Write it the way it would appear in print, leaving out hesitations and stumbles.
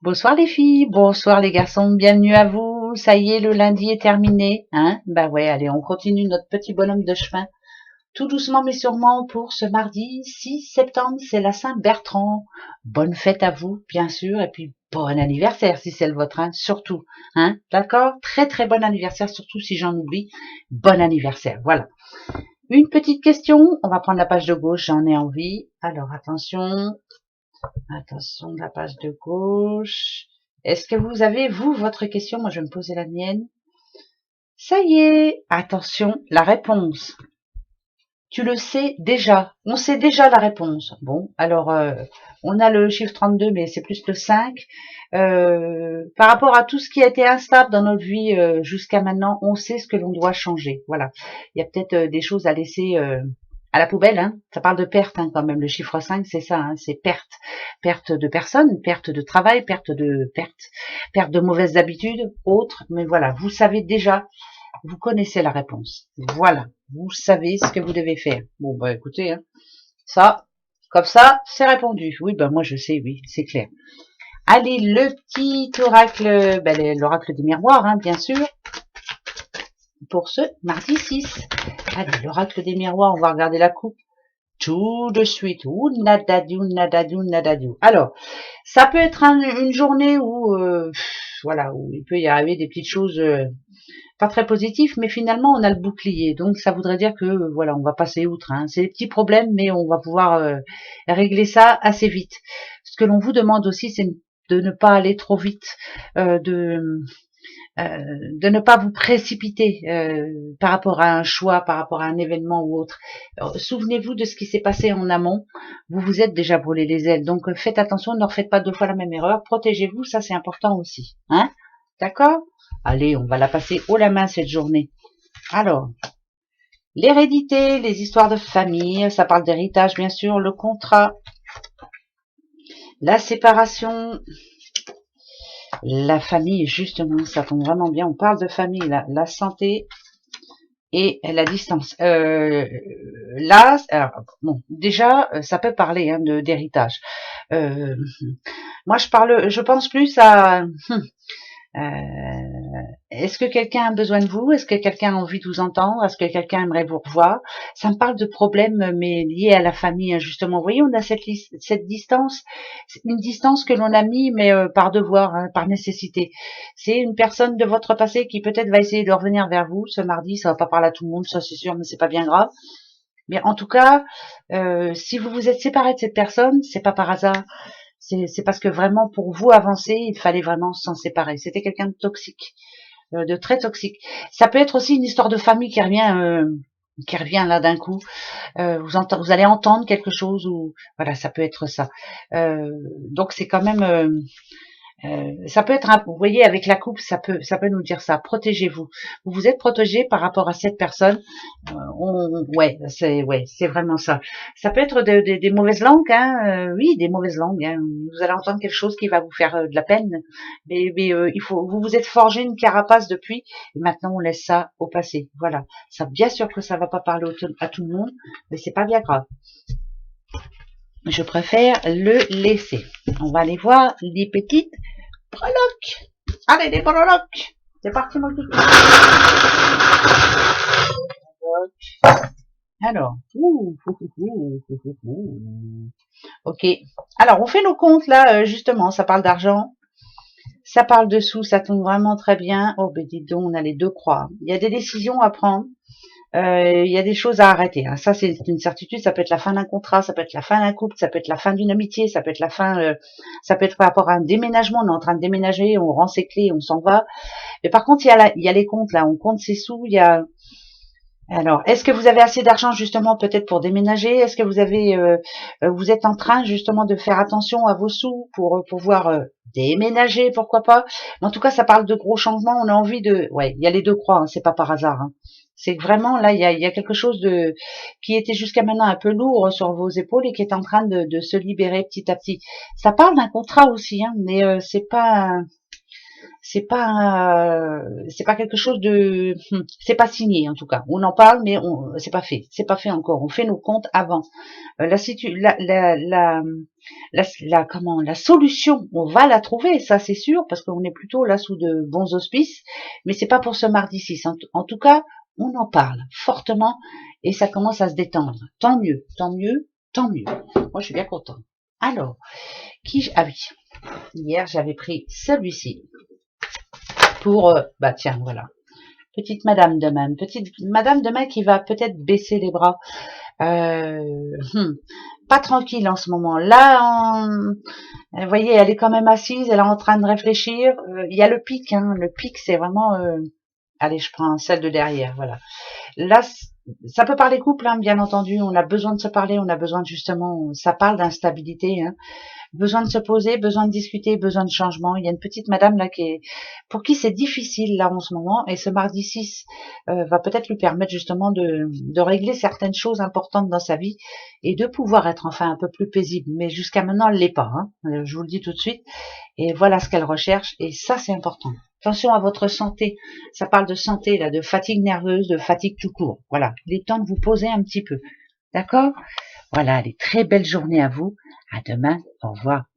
Bonsoir les filles, bonsoir les garçons, bienvenue à vous. Ça y est, le lundi est terminé, hein? Bah ouais, allez, on continue notre petit bonhomme de chemin. Tout doucement mais sûrement pour ce mardi 6 septembre, c'est la Saint-Bertrand. Bonne fête à vous, bien sûr, et puis bon anniversaire si c'est le vôtre, hein, surtout, hein? D'accord? Très très bon anniversaire, surtout si j'en oublie. Bon anniversaire, voilà. Une petite question, on va prendre la page de gauche, j'en ai envie. Alors attention, attention de la page de gauche. Est-ce que vous avez, vous, votre question? Moi, je vais me poser la mienne. Ça y est. Attention, la réponse. Tu le sais déjà. On sait déjà la réponse. Bon, alors, on a le chiffre 32, mais c'est plus le 5. Par rapport à tout ce qui a été instable dans notre vie jusqu'à maintenant, on sait ce que l'on doit changer. Voilà. Il y a peut-être des choses à laisser à la poubelle. Hein. Ça parle de perte hein, quand même. Le chiffre 5, c'est ça. Hein. C'est perte. Perte de personnes, perte de travail, perte de mauvaises habitudes, autres. Mais voilà, vous savez déjà, vous connaissez la réponse. Voilà. Vous savez ce que vous devez faire. Bon, bah écoutez, hein, ça, comme ça, c'est répondu. Oui, bah moi je sais, oui, c'est clair. Allez, le petit oracle, ben, l'oracle des miroirs, hein, bien sûr, pour ce mardi 6. Allez, l'oracle des miroirs, on va regarder la coupe tout de suite. Ouh, nadadiou, nadadiou, nadadiou. Alors, ça peut être une journée où, voilà, où il peut y arriver des petites choses pas très positives, mais finalement on a le bouclier, donc ça voudrait dire que voilà, on va passer outre. Hein. C'est des petits problèmes, mais on va pouvoir régler ça assez vite. Ce que l'on vous demande aussi, c'est de ne pas aller trop vite, euh, de de ne pas vous précipiter par rapport à un choix, par rapport à un événement ou autre. Souvenez-vous de ce qui s'est passé en amont. Vous vous êtes déjà brûlé les ailes, donc faites attention, ne refaites pas deux fois la même erreur. Protégez-vous, ça c'est important aussi. Hein? D'accord? Allez, on va la passer haut la main cette journée. Alors, l'hérédité, les histoires de famille, ça parle d'héritage bien sûr, le contrat, la séparation, la famille, justement, ça tombe vraiment bien. On parle de famille, la santé et la distance. Là, alors, bon, déjà, ça peut parler hein, d'héritage. Euh, moi, je pense plus à est-ce que quelqu'un a besoin de vous? Est-ce que quelqu'un a envie de vous entendre? Est-ce que quelqu'un aimerait vous revoir? Ça me parle de problèmes, mais liés à la famille, hein, justement. Vous voyez, on a cette distance, une distance que l'on a mis, mais par devoir, hein, par nécessité. C'est une personne de votre passé qui peut-être va essayer de revenir vers vous ce mardi. Ça va pas parler à tout le monde, ça c'est sûr, mais c'est pas bien grave. Mais en tout cas, si vous vous êtes séparé de cette personne, c'est pas par hasard. C'est parce que vraiment, pour vous avancer, il fallait vraiment s'en séparer. C'était quelqu'un de toxique, de très toxique. Ça peut être aussi une histoire de famille qui revient là d'un coup. Vous allez entendre quelque chose ou voilà, ça peut être ça. Donc c'est quand même ça peut être, vous voyez, avec la coupe, ça peut nous dire ça. Protégez-vous. Vous vous êtes protégé par rapport à cette personne. Ouais, c'est vraiment ça. Ça peut être des mauvaises langues, hein. Oui, des mauvaises langues. Hein. Vous allez entendre quelque chose qui va vous faire de la peine. Mais il faut, vous vous êtes forgé une carapace depuis, et maintenant on laisse ça au passé. Voilà. Ça, bien sûr que ça va pas parler à tout le monde, mais c'est pas bien grave. Je préfère le laisser. On va aller voir les petites breloques. Allez, les breloques. C'est parti, mon kiki. Alors, ok. Alors, on fait nos comptes là, justement. Ça parle d'argent, ça parle de sous, ça tombe vraiment très bien. Oh, ben dis donc, on a les deux croix. Il y a des décisions à prendre. Il y a des choses à arrêter. Hein. Ça, c'est une certitude. Ça peut être la fin d'un contrat, ça peut être la fin d'un couple, ça peut être la fin d'une amitié, ça peut être la fin, ça peut être par rapport à un déménagement. On est en train de déménager, on rend ses clés, on s'en va. Mais par contre, il y a les comptes là. On compte ses sous. Il y a alors, est-ce que vous avez assez d'argent justement peut-être pour déménager? Est-ce que vous êtes en train justement de faire attention à vos sous pour pouvoir déménager, pourquoi pas? En tout cas, ça parle de gros changements. On a envie de, ouais, il y a les deux croix. Hein, c'est pas par hasard. Hein. C'est vraiment là, il y a quelque chose de qui était jusqu'à maintenant un peu lourd sur vos épaules et qui est en train de se libérer petit à petit. Ça parle d'un contrat aussi, hein, mais c'est pas quelque chose de, c'est pas signé en tout cas. On en parle, mais c'est pas fait encore. On fait nos comptes avant. La solution, on va la trouver, ça c'est sûr, parce qu'on est plutôt là sous de bons auspices, mais c'est pas pour ce mardi 6. En tout cas, on en parle fortement et ça commence à se détendre. Tant mieux, tant mieux, tant mieux. Moi, je suis bien contente. Alors, ah oui, hier j'avais pris celui-ci pour, bah tiens, voilà. Petite madame de main qui va peut-être baisser les bras. Pas tranquille en ce moment. Là, vous voyez, elle est quand même assise, elle est en train de réfléchir. Il y a le pic, hein. Le pic, c'est vraiment... allez, je prends celle de derrière, voilà. Là, ça peut parler couple, hein, bien entendu. On a besoin de se parler, on a besoin de justement... Ça parle d'instabilité, hein. Besoin de se poser, besoin de discuter, besoin de changement. Il y a une petite madame là pour qui c'est difficile là en ce moment, et ce mardi 6 va peut-être lui permettre justement de régler certaines choses importantes dans sa vie et de pouvoir être enfin un peu plus paisible. Mais jusqu'à maintenant, elle l'est pas, hein. Je vous le dis tout de suite. Et voilà ce qu'elle recherche, et ça c'est important. Attention à votre santé. Ça parle de santé là, de fatigue nerveuse, de fatigue tout court. Voilà, il est temps de vous poser un petit peu. D'accord? Voilà, allez, très belle journée à vous. À demain. Au revoir.